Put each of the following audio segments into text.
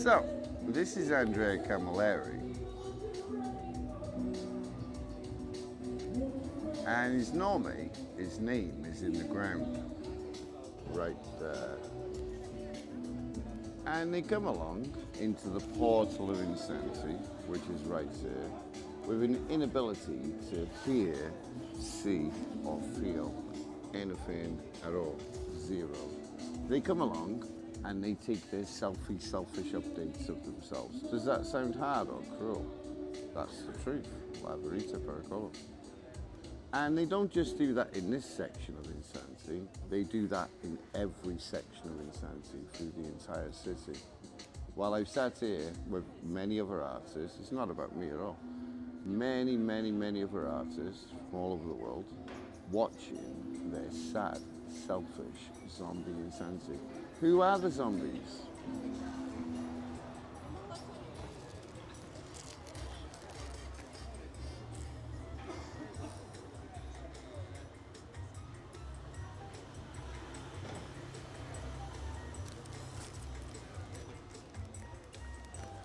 So, this is Andrea Camilleri, and his name is in the ground, right there. And they come along into the portal of insanity, which is right here, with an inability to hear, see, or feel anything at all. Zero. They come along and they take their selfish updates of themselves. Does that sound hard or cruel? That's the truth. La verita pericola. And they don't just do that in this section of insanity, they do that in every section of insanity through the entire city. While I've sat here with many other artists, it's not about me at all, many other artists from all over the world watching their sad, selfish zombie insanity. Who are the zombies?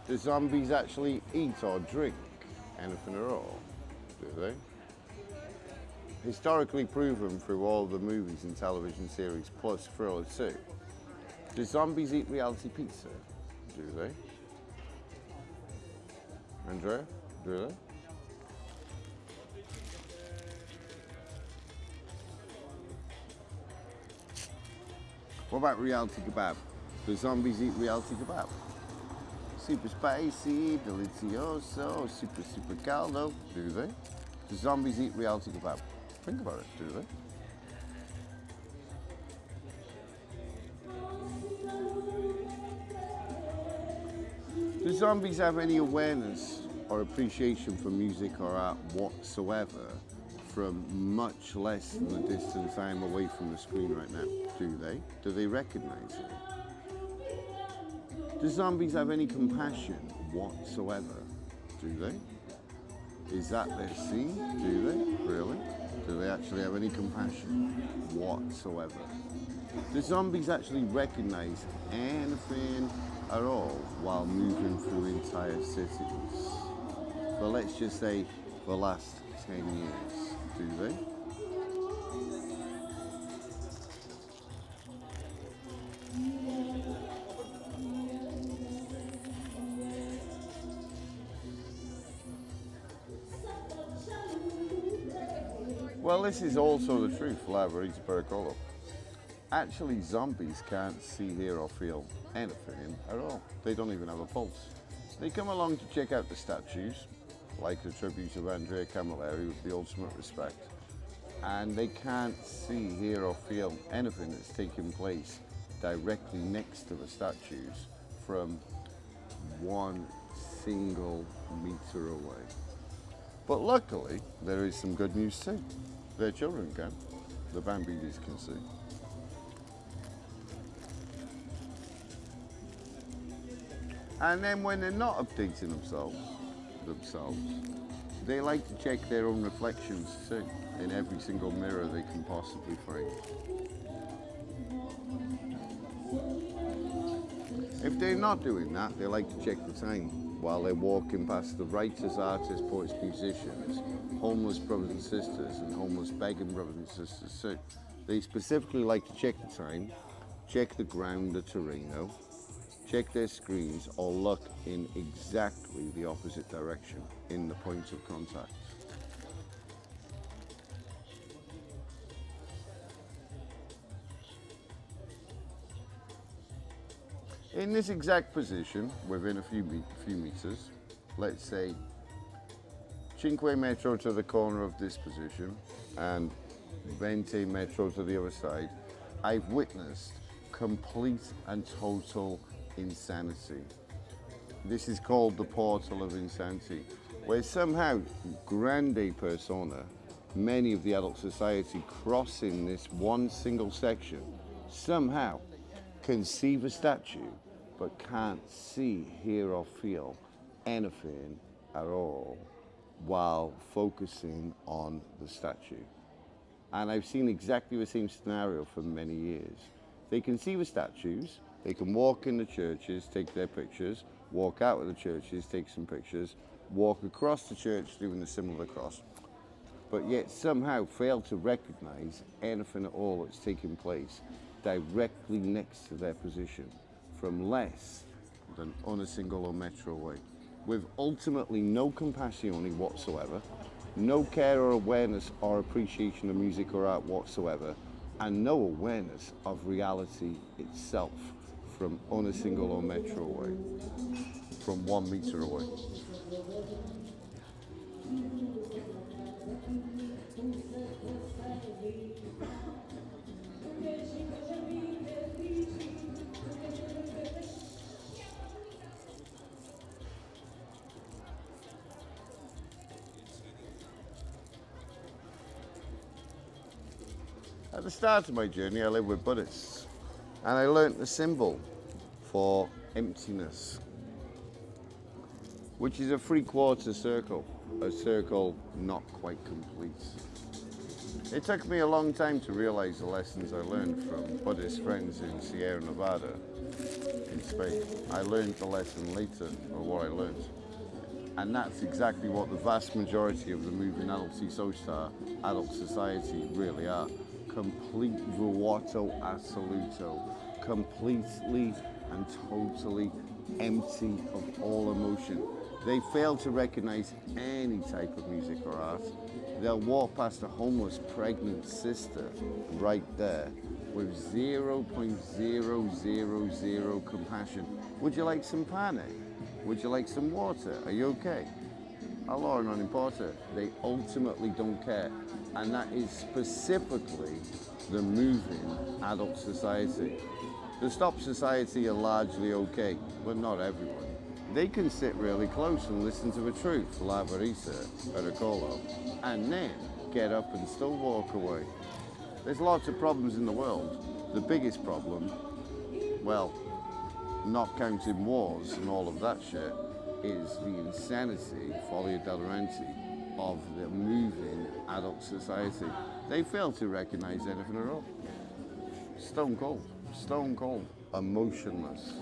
Do zombies actually eat or drink anything at all? Do they? Historically proven through all the movies and television series, plus Thriller 2. Do zombies eat reality pizza? Do they? Andrea? Do they? What about reality kebab? Do zombies eat reality kebab? Super spicy, delicioso, super caldo. Do they? Do zombies eat reality kebab? Think about it, do they? Do zombies have any awareness or appreciation for music or art whatsoever from much less than the distance I am away from the screen right now? Do they? Do they recognize it? Do zombies have any compassion whatsoever? Do they? Is that their scene? Do they? Really? Do they actually have any compassion whatsoever? Do zombies actually recognize anything at all while moving through entire cities? For let's just say the last 10 years. Do they? Well, this is also the truth, La Verita Pericolo. Actually, zombies can't see, hear, or feel anything at all. They don't even have a pulse. They come along to check out the statues, like the tribute of Andrea Camilleri with the ultimate respect, and they can't see, hear, or feel anything that's taking place directly next to the statues from 1 single meter away. But luckily, there is some good news too. Their children can. The Bambinis can see. And then when they're not updating themselves, they like to check their own reflections too, in every single mirror they can possibly find. If they're not doing that, they like to check the time while they're walking past the writers, artists, poets, musicians, homeless brothers and sisters, and homeless begging brothers and sisters too. They specifically like to check the time, check the ground, the terreno, check their screens, or look in exactly the opposite direction in the point of contact. In this exact position, within a few meters, let's say 5 metro to the corner of this position and 20 metro to the other side, I've witnessed complete and total insanity. This is called the portal of insanity, where somehow grande persona, many of the adult society crossing this one single section, somehow can see the statue but can't see, hear, or feel anything at all while focusing on the statue. And I've seen exactly the same scenario for many years. They can see the statues, They can walk in the churches, take their pictures, walk out of the churches, take some pictures, walk across the church doing the symbol of the cross, but yet somehow fail to recognize anything at all that's taking place directly next to their position from less than a single or metro away, with ultimately no compassion whatsoever, no care or awareness or appreciation of music or art whatsoever, and no awareness of reality itself from on a single or metro away, from 1 meter away. At the start of my journey, I lived with Buddhists, and I learnt the symbol for emptiness, which is a 3/4 circle, a circle not quite complete. It took me a long time to realize the lessons I learned from Buddhist friends in Sierra Nevada in Spain. I learned the lesson later, or what I learned. And that's exactly what the vast majority of the moving adult society really are. Complete vuoto assoluto, completely and totally empty of all emotion. They fail to recognize any type of music or art. They'll walk past a homeless pregnant sister right there with 0.000 compassion. Would you like some pane? Would you like some water? Are you okay? Allora non importa. They ultimately don't care. And that is specifically the moving adult society. The stop society are largely okay, but not everyone. They can sit really close and listen to the truth, La Verisa, Pericolo, and then get up and still walk away. There's lots of problems in the world. The biggest problem, well, not counting wars and all of that shit, is the insanity, folia delirante, of the moving adult society. They fail to recognize anything at all. Stone cold, emotionless.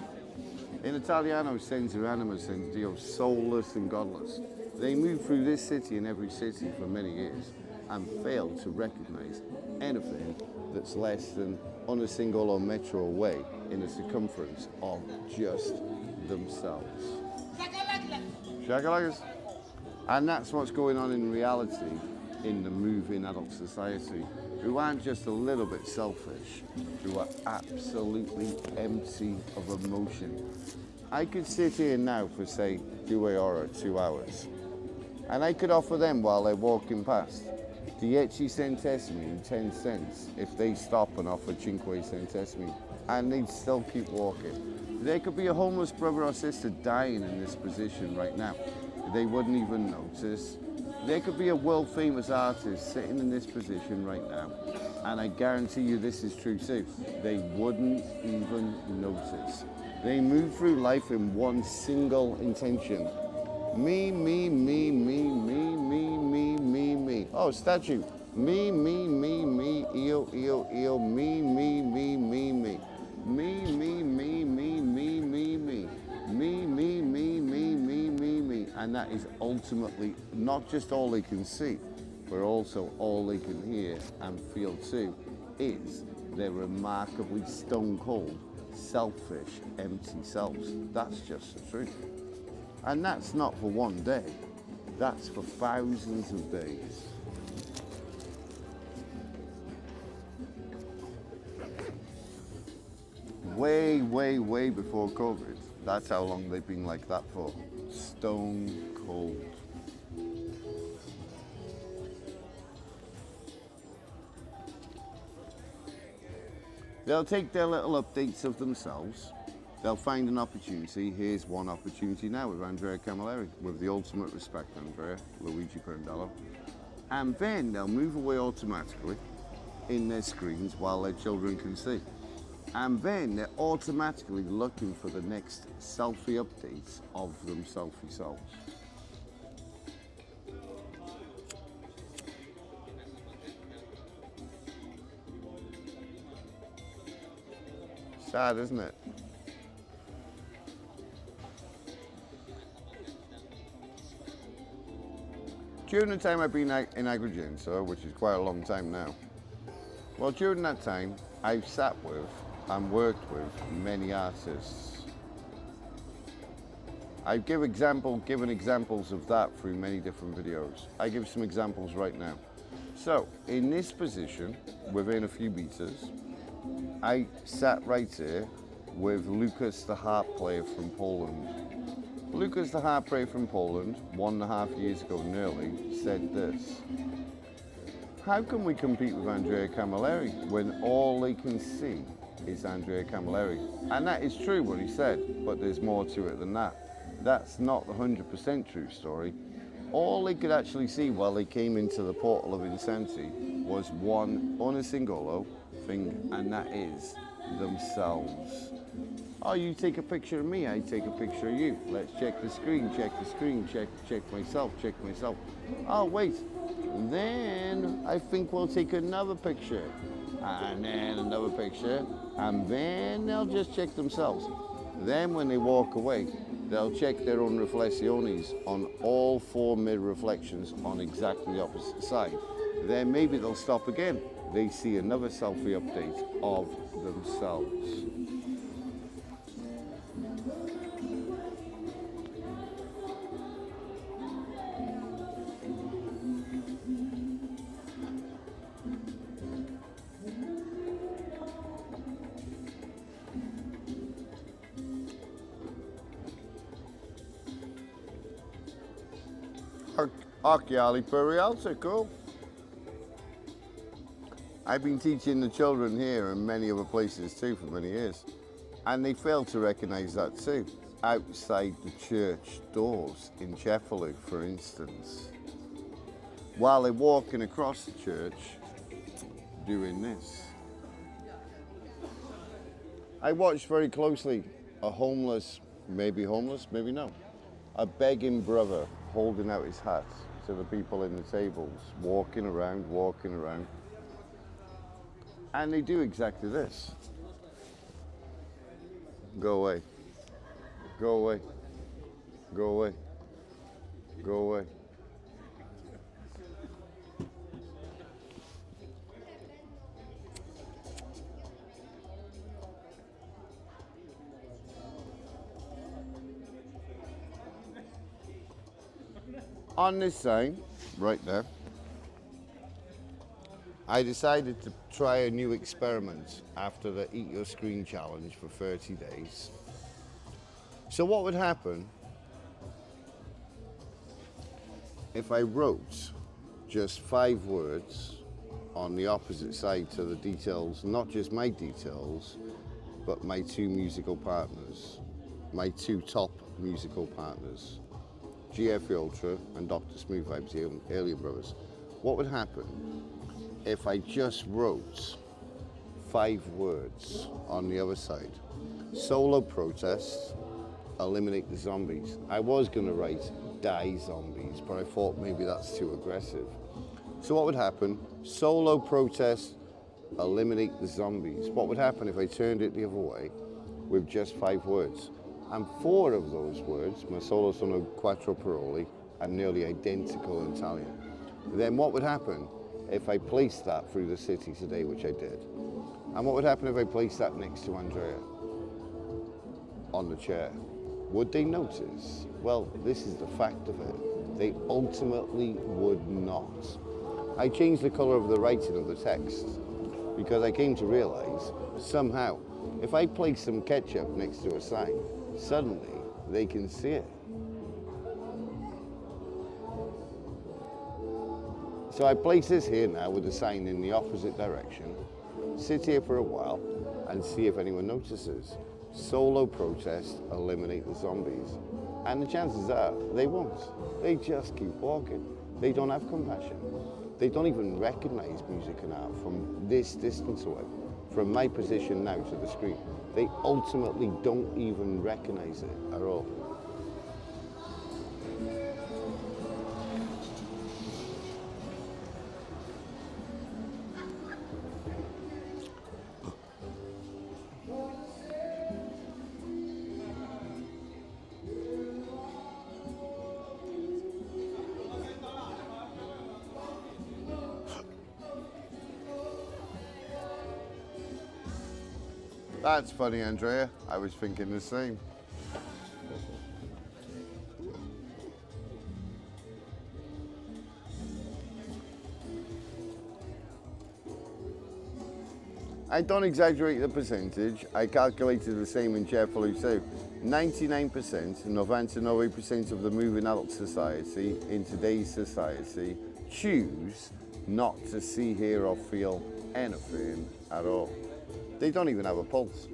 In Italiano, senza anima, senza Dio, soulless and godless. They move through this city and every city for many years and fail to recognize anything that's less than on a single or metro away in a circumference of just themselves. Shakalagas. And that's what's going on in reality in the moving adult society, who aren't just a little bit selfish, who are absolutely empty of emotion. I could sit here now for, say, 2 or 2 hours, and I could offer them while they're walking past 10 centesimi, 10 cents, if they stop and offer 5 centesimi, and they'd still keep walking. There could be a homeless brother or sister dying in this position right now. They wouldn't even notice. There could be a world-famous artist sitting in this position right now, and I guarantee you this is true too. They wouldn't even notice. They move through life in one single intention. Me, me, me, me, me, me, me, me, me. Oh, statue. Me, me, me, me, io, io, io, me, me, me, me, me. Me, me, me, me, me, me, me. Me, me, me, me, me, me, me. And that is ultimately not just all they can see, but also all they can hear and feel too, is their remarkably stone cold, selfish, empty selves. That's just the truth. And that's not for one day. That's for thousands of days. Way, way, way before COVID. That's how long they've been like that for. Stone cold. They'll take their little updates of themselves. They'll find an opportunity. Here's one opportunity now with Andrea Camilleri, with the ultimate respect, Andrea, Luigi Pirandello. And then they'll move away automatically in their screens while their children can see. And then they're automatically looking for the next selfie updates of them selfie selves. Sad, isn't it? during the time I've been in Agrigento, which is quite a long time now, well, during that time, I've sat with and worked with many artists. I've given examples of that through many different videos. I give some examples right now. So, in this position, within a few meters, I sat right here with Lucas, the harp player from Poland. Lucas, the harp player from Poland, 1.5 years ago nearly, said this: how can we compete with Andrea Camilleri when all they can see is Andrea Camilleri? And that is true what he said, but there's more to it than that. That's not the 100% true story. All they could actually see while they came into the portal of insanity was one unisingolo thing, and that is themselves. Oh, you take a picture of me, I take a picture of you. Let's check the screen, check myself, check myself. Oh, wait, then I think we'll take another picture, and then another picture, and then they'll just check themselves. Then when they walk away, they'll check their own reflexiones on all 4 mirror reflections on exactly the opposite side. Then maybe they'll stop again. They see another selfie update of themselves. GFE Ultra, cool. I've been teaching the children here and many other places too for many years, and they fail to recognise that too. Outside the church doors in Cefalù, for instance, while they're walking across the church doing this. I watched very closely a maybe homeless, maybe no, a begging brother holding out his hat to the people in the tables, walking around, and they do exactly this. Go away, go away, go away, go away. On this sign, right there, I decided to try a new experiment after the Eat Your Screen challenge for 30 days. So what would happen if I wrote just 5 words on the opposite side to the details, not just my details, but my 2 musical partners, my 2 top musical partners, GFE Ultra and Dr. Smooth Vibes, the Alien Brothers. What would happen if I just wrote 5 words on the other side? Solo protest, eliminate the zombies. I was going to write die zombies, but I thought maybe that's too aggressive. So what would happen? Solo protest, eliminate the zombies. What would happen if I turned it the other way with just 5 words? And 4 of those words, ma solo sono 4 parole, are nearly identical in Italian. Then what would happen if I placed that through the city today, which I did? And what would happen if I placed that next to Andrea on the chair? Would they notice? Well, this is the fact of it. They ultimately would not. I changed the color of the writing of the text because I came to realize somehow if I place some ketchup next to a sign, suddenly they can see it. So I place this here now with the sign in the opposite direction, sit here for a while and see if anyone notices. Solo protest, eliminate the zombies. And the chances are they won't. They just keep walking. They don't have compassion. They don't even recognize music and art from this distance away, from my position now to the screen. They ultimately don't even recognize it at all. That's funny, Andrea. I was thinking the same. I don't exaggerate the percentage. I calculated the same in GFE Ultra. 99%, 99% of the moving adult society in today's society choose not to see, hear or feel anything at all. They don't even have a pulse.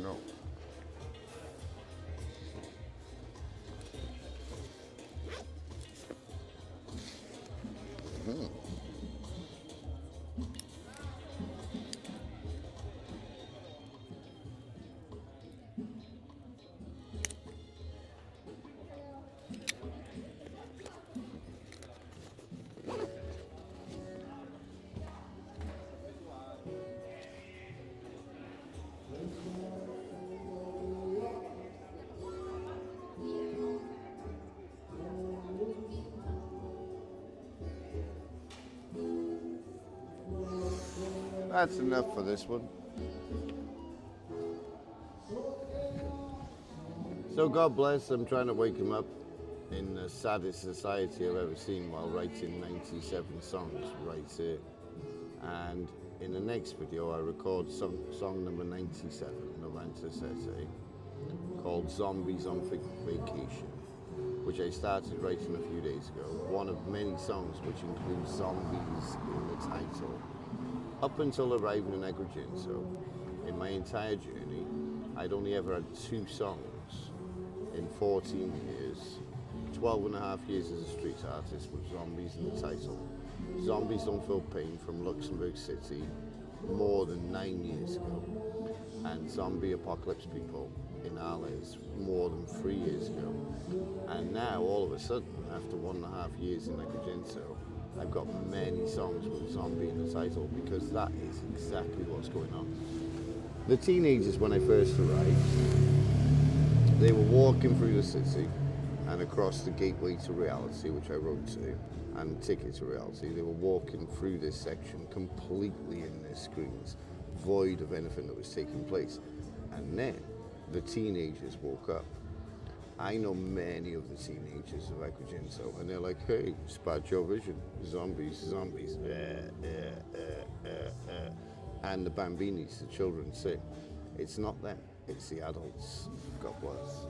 No. That's enough for this one. So God bless, I'm trying to wake him up in the saddest society I've ever seen while writing 97 songs right here. And in the next video I record song number 97, Novanta Sete, called Zombies on Vacation, which I started writing a few days ago. One of many songs which includes zombies in the title. Up until arriving in Agrigento, in my entire journey, I'd only ever had 2 songs in 14 years, 12 and a half years as a street artist with zombies in the title. Zombies Don't Feel Pain from Luxembourg City more than 9 years ago. And Zombie Apocalypse People in Arles more than 3 years ago. And now, all of a sudden, after 1.5 years in Agrigento, I've got many songs with zombie in the title because that is exactly what's going on. The teenagers, when I first arrived, they were walking through the city and across the gateway to reality, which I wrote to, and Ticket to Reality. They were walking through this section completely in their screens, void of anything that was taking place. And then the teenagers woke up. I know many of the teenagers of Agrigento, and they're like, hey, spot your vision, zombies, zombies, and the bambinis, the children, say, it's not them, it's the adults. God bless.